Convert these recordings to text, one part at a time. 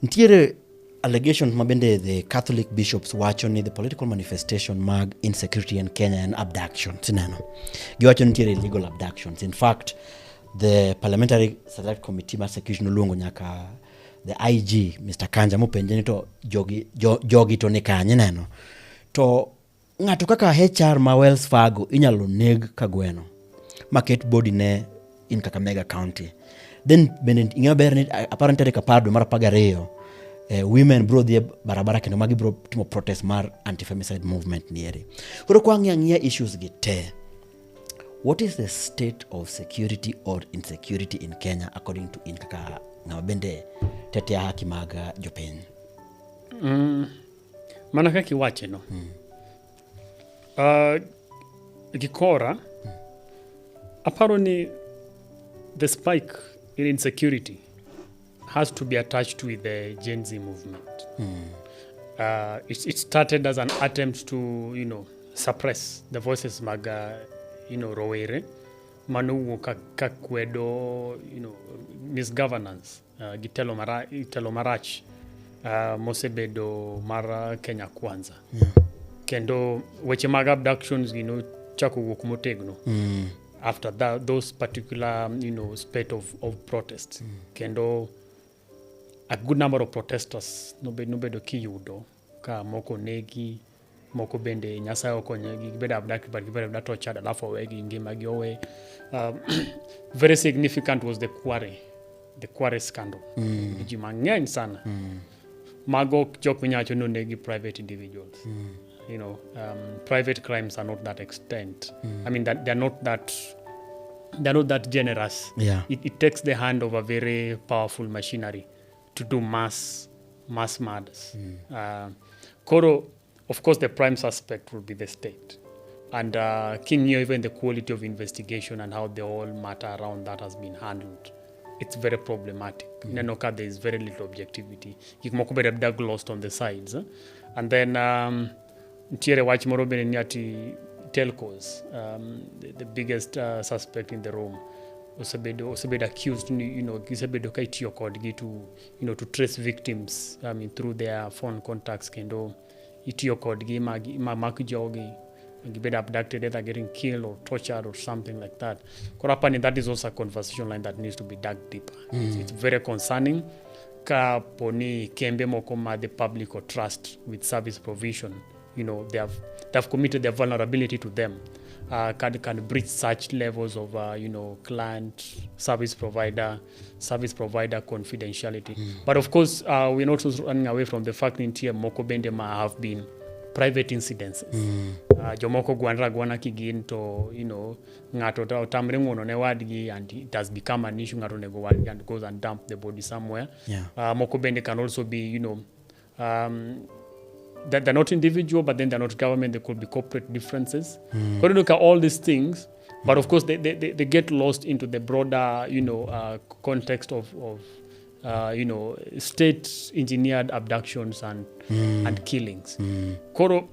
ntiere allegations mabende the Catholic bishops wacho ni the political manifestation mag insecurity in Kenya and abductions neno giwacho ntiere illegal abductions. In fact, the parliamentary select committee mar security noluongo nyaka the IG Mr. Kanja mopenje ni to jogi to ni kanye neno to ng'ato kaka HR ma Wells Fargo inyalo neg kagweno market body ne in Kakamega County. Then ing'eyo ber ni apparently kapado mar 12 women bro dhie barabara kendo magi bro timo protest mar anti-femicide movement nieri. Koro kwa ng'ia issues gi te, what is the state of security or insecurity in Kenya according to in kaka ng'ama bende tetea haki mag jopiny? Mana kaki wache no. Gikora aparo ni the spike in insecurity has to be attached with the Gen Z movement. It started as an attempt to, suppress the voices maga, rowere, manu kakwedo, misgovernance, gitelo marach, mosebedo mara Kenya Kwanza. Kendo weche maga abductions, chako wuok motegno. After those particular, spate of protests. Kendo a good number of protesters nobedo kiyudo ka moko negi, moko bende Nyasaye okonyegi gibedo abducted but gibedo tortured alafu wegi ngima gi owe. Very significant was the Kware scandal. Ji mang'eny sana. Mago jok minyacho no negi private individuals. Private crimes are not that extent. I mean that they're not that generous. Yeah. It takes the hand of a very powerful machinery to do mass murders. Koro, of course, the prime suspect will be the state. And King knew even the quality of investigation and how the whole matter around that has been handled. It's very problematic. Nenoka, there is very little objectivity. Kikmoko lost on the sides. And then Ntiere watch morobe nyati telcos, the biggest suspect in the room. Osebedo accused, gisebedo kaitiyo kodgi to trace victims, through their phone contacts kendo itiyo kodgi mak jogi gibedo abducted, either getting killed or tortured or something like that. Korapani, that is also a conversation line that needs to be dug deeper. It's very concerning. Ka poni kembe moko ma the public or trust with service provision, they have committed their vulnerability to them. Can breach such levels of client service provider confidentiality. But of course, we're not also running away from the fact that moko bende ma have been private incidences. Jomoko gwana kigin to ngato tamre ngono ne wadgi, and it has become an issue. Ngato nego wadgi and goes and dump the body somewhere. Moko bende can also be that they're not individual, but then they're not government. There could be corporate differences. Got to look at all these things, but of course they get lost into the broader context of state engineered abductions and killings. Koro,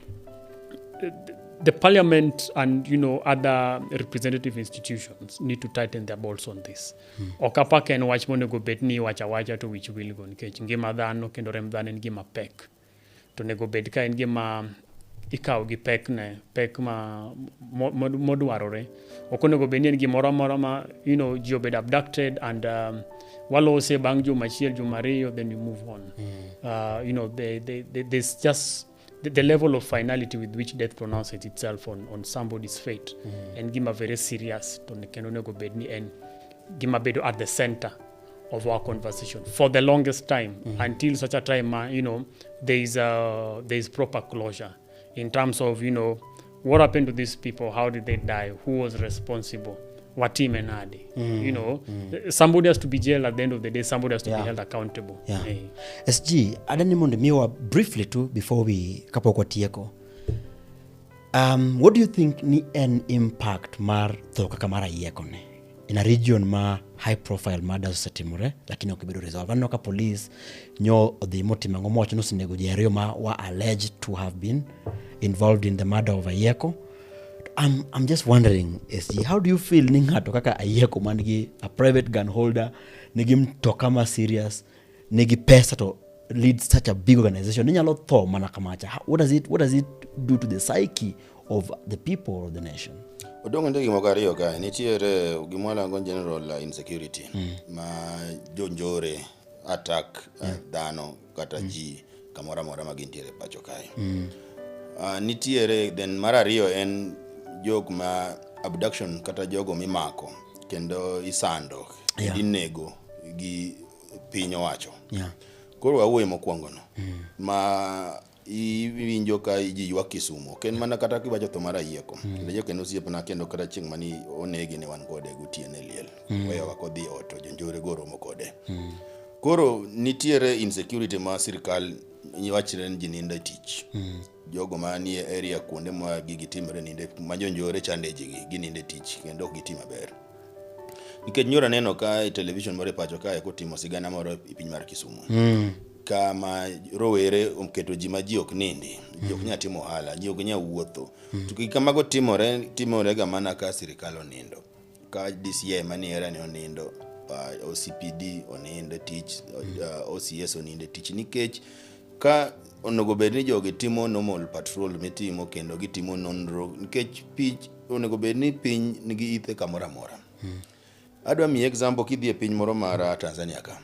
the parliament and other representative institutions need to tighten their bolts on this. Okapa ken wach monego betni wacha to which will go nikech ngima dhano kendo rem dhano en gima pek. To nego bed ka en gima ikaw gi pek ma modwarore. Okonego bed ni en gimoro amora ma ji obed abducted and walose bang juma achiel juma ariyo, then you move on. There's just the level of finality with which death pronounces itself on somebody's fate and gima very serious to onego bed ni en gima bedo at the center of our conversation for the longest time until such a time there is proper closure in terms of what happened to these people, how did they die, who was responsible, what team and somebody has to be jailed at the end of the day, somebody has to be held accountable. SG adani monde miwa briefly too before we kapo kwa tieko. What do you think ni an impact mar thoka kamara yekone in a region ma high profile murders setimore lakini okibedo resolve? Anoka police nyo the motimango mocho no sinego jerio ma wa alleged to have been involved in the murder of Ayeko. I'm just wondering, SG, how do you feel ningato kaka Ayeko manigi a private gun holder, nigi mtokama serious, nigi pesa to leads such a big organization inyalo tho mana kamacha. What does it do to the psyche of the people of the nation? Odongo ndegi mogariyo ka nitiere gimwala ngon general insecurity ma jonjore attack dhano kata ji kamora mora magintiere pacho kae. Nitiere then marariyo en jog ma abduction kata jogo mimako kendo isando inego gi piny owacho. Koro awuoye mokwongo no ma iwinjo ka ji ywak Kisumu ken mana kata kiwacho tho mar Ayieko kendo kendo osiepna kendo kata chieng' mani onegi ne wan kode gotiene liel weyo wako dhi oto jonjore goromo kode. Koro nitiere insecurity ma sirkal wachre ni ji nindo tich. Jogo manie area kuonde ma gigi timre ninde ma jonjore chande ji gininde tich kendo ok giti maber. Nikech nyora neno ka television moro pacho kae kotimo sigana moro e piny mar Kisumu. Kama rowere omketo ji ma ji ok nindi, ji ok nya timo ohala, ji ok nya wuotho. To kamago timore ga mana ka sirkal onindo. Ka DCI maniera ne onindo, OCPD onindo tich, OCS onindo tich nikech ka onego bed ni jogi timo normal patrol mitimo kendo gitimo nonro nikech pich onego bed ni piny nigi ithe kamora mora. Adwa mi example kidhi e piny moro mar Tanzania ka.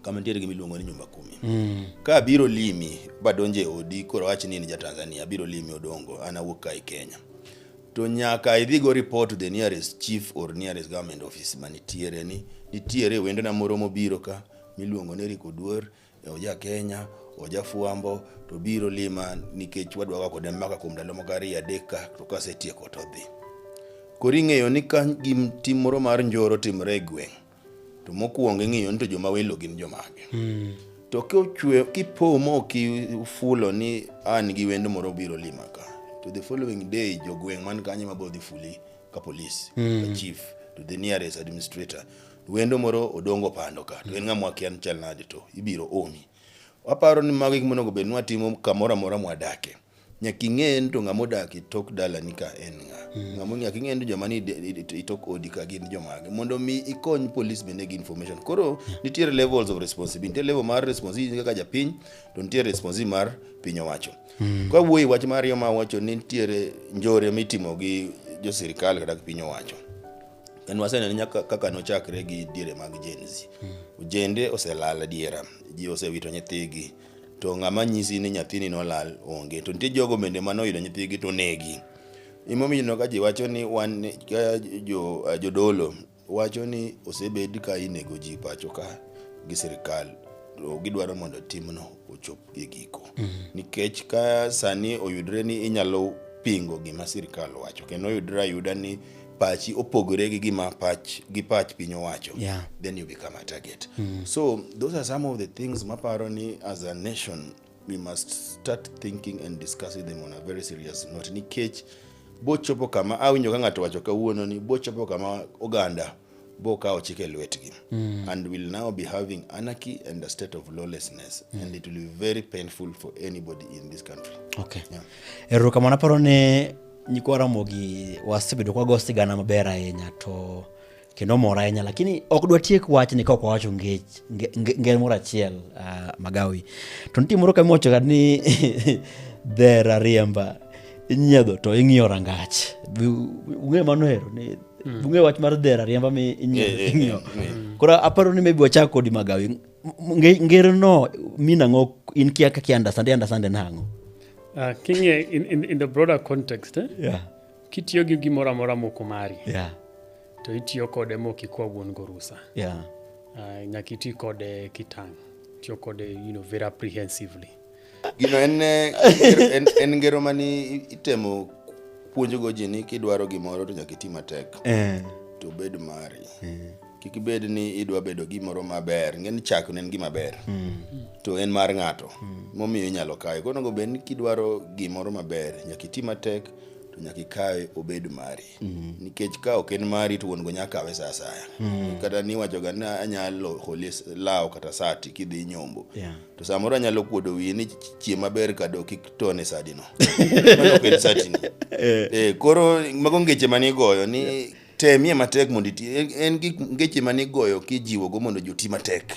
Kama nitiere gimi luongo ni nyumba 10. Ka biro limi badonje odi koro wach ni ja Tanzania biro limi odongo ana wuok kai Kenya. To nyaka idhi go report to the nearest chief or nearest government office manitiere ni nitiere wendo na moro mobiro ka miluongo ni Riko Duor oja Kenya oja Fuambo to biro lima nikech wadwa kode maka kuom ndalo mogari adeka to kasetieko to dhi. Koro ing'eyo ni ka gim tim moro mar njoro timre gweng' to mokuongo ing'eyo ni to joma welo gin jomage. To kochwe kipomo kifulo ni an gi wendo moro biro lima ka to the following day jogweng' man kanyo mabodhi fuli ka police ka chief to the nearest administrator wendo moro odongo pando ka to en ng'amwa kian chal nade to ibiro omi. Waparo ni magi gimonego bed nwatimo kamora mora mwadake. Nyaki ng'en to ng'amodaki tok dala nika en ng'amo nyaki ng'en joma ni itok odi ka gin jomage mondo mi ikony police bende gi information. Koro nitiere levels of responsibility. Nitiere level mar responsibility kaka japiny to nitiere responsibility mar piny owacho. Kwa wuoyi wach mar yo ma wacho ni nitiere njore mitimo gi jo sirkal kata piny owacho. Kendo waseneno nyaka kaka nochakre gi diere mag Gen Z. Ojende oselala diera, ji osewito nyithigi. To ng'ama nyisi ni nyathini nolal onge to nitie jogo bende manoyudo nyithigi to negi. Imomiyo no ka ji wacho ni wan jodolo wacho ni osebed ka inego ji pacho ka gi sirkal to gidwaro mondo timno ochop gi giko. Nikech ka sani oyudre ni inyalo pingo gima sirkal wacho kendo oyudre ayuda ni pachi opogore gi gima pach piny owacho, then you become a target. So those are some of the things maparo ni as a nation we must start thinking and discussing them on a very serious note. Nikech bochopo kama awinjo ka ng'ato wacho kawuono ni bochopo kama oganda bokawo chike lwetgi and will now be having anarchy and a state of lawlessness and it will be very painful for anybody in this country. Okay. Ero kama naparo ne nyikwara mogi wasebedo kwa gosti gana maber ahinya to kendo mora ahinya lakini ok dwa tiek wach ni ka ok wacho ngel moro achiel Magawi to nitie moro kamocho ga ni dhera riemba inyiedho to ing'iyo rangach ung'e mano hero ni ung'e wach mar dhera riemba mi ing'iyo koro aparo ni maybe wachak kodi Magawi ngero no minang'o in kia ka understand nango. Kinye in the broader context, kitiyo gi gimora mora moko mari. To itiyo kode moki kwa wuon gorusa. Nyaki iti kode kitang. Tiyo kode, very apprehensively. Gino en ngero mani itemo puonjo go ji ni kidwaro gimoro to nyaki ti matek. To bed mari. Kiki bed ni idwa bedo gimoro maber, ng'en chak nen gima ber. To en mar ng'ato. Momiyo inyalo kae. Kono go bed ni kidwaro gimoro maber, nyaki ti matek to nyaki kae obed mari. Nikech ka ok en mari to wuon go nyaka kawe sa asaya. Kata ni wacho ga na anyalo holis lao kata sati kidhi nyombo. To samoro anyalo kuodo wiye ni chiemo maber kado kik tone sadino. Mano kel sati ni. Koro mago ngeche mani goyo ni temie matek mondo en gik ngeche mani goyo kijiwo go mondo joti matek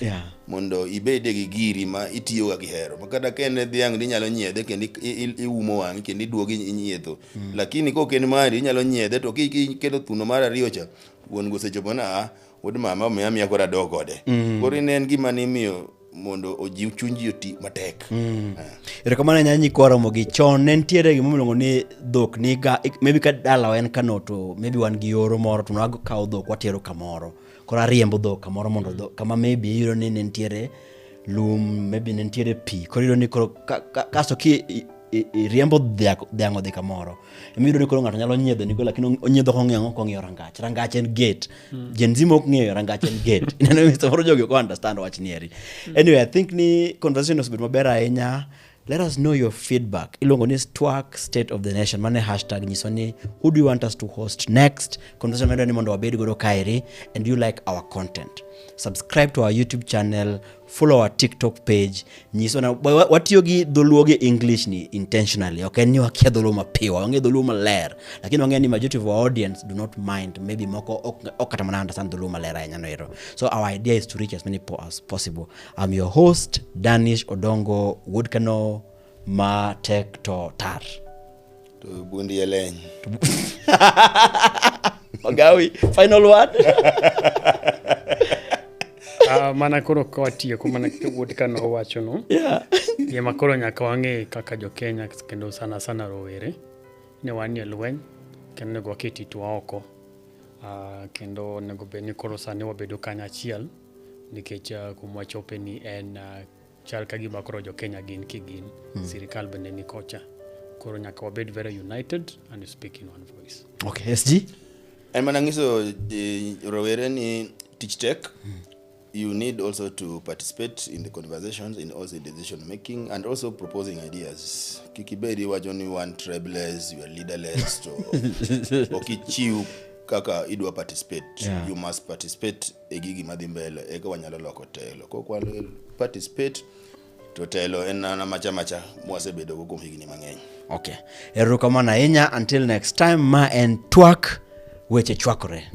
mondo ibede gi giri ma itiyo ga gihero makata kene dhiang' inyalo nyiedhe kendo iumo wang'i kendo iduogi inyiedho lakini koken mari inyalo nyiedhe to kiketo thuno mar ariyo cha wuon go sechopo na wod mama omiya kora dog kode koro en gima ni miyo mondo ojiw chunji oti matek. Erokamano nyanyi kworomo gi chon ne ntiere gima miluongo ni dhok niga maybe ka dala en kano to maybe wan gi yoro moro to nwago kawo dhok watero kamoro koro ariembo dhok kamoro mondo dhok kama maybe iyudo ni ne ntiere lum maybe ne ntiere pi koro iyudo ni koro kasto ki riembo dhiang' odhi kamoro emiyudo ni koro ng'ato nyalo nyiedho nigo lakini onyiedho kong'iyo rangach en gate Gen Z mok ng'eyo rangach en gate ineno mi samoro jogi ok understand wach nieri anyway I think ni conversation osebedo maber ahinya. Let us know your feedback. Ilongo ni Twak State of the Nation. Mane hashtag nyiso ni who do you want us to host next? Conversation medo ni mondo wabedi godo kaeri and you like our content. Subscribe to our YouTube channel, follow our TikTok page. Nyiso na watiyo gi dholuo gi English ni intentionally. Okay, ni wakia dholuo mapiwa, wange dholuo maler. Lakini wange ni majority of our audience do not mind. Maybe moko okata mana understand dholuo malera ya nyano hero. So our idea is to reach as many as possible. I'm your host, Danish Odongo Woodkano Ma Tek To Tar. To bundi eleny. Magawi, final word. Mana koro kwatiyo kumana Woodkano wacho no. Yema koro nyaka wange kaka jo Kenya kendo sana rowere. Ne wanie lweny kendo nego waketi tuwa oko. Kendo nego beni koro sani wabedo kanya achiel nikech kumwachope ni en chal ka gima koro jo Kenya gin kigin sirikal bende ni kocha koro nyaka wabed very united and speak in one voice. Okay, SG en mana ngiso rowere ni teach tech you need also to participate in the conversations in also decision making and also proposing ideas kikibedi wacho ni one travelers you are leaderless to okichiu kaka idwa participate you must participate e gigi madhi mbele eka wanyalo loko telo kwa participate to telo en na macha mwasebedo go kuom higni mang'eny. Okay, erokamano ahinya until next time ma en Twak weche chwakore.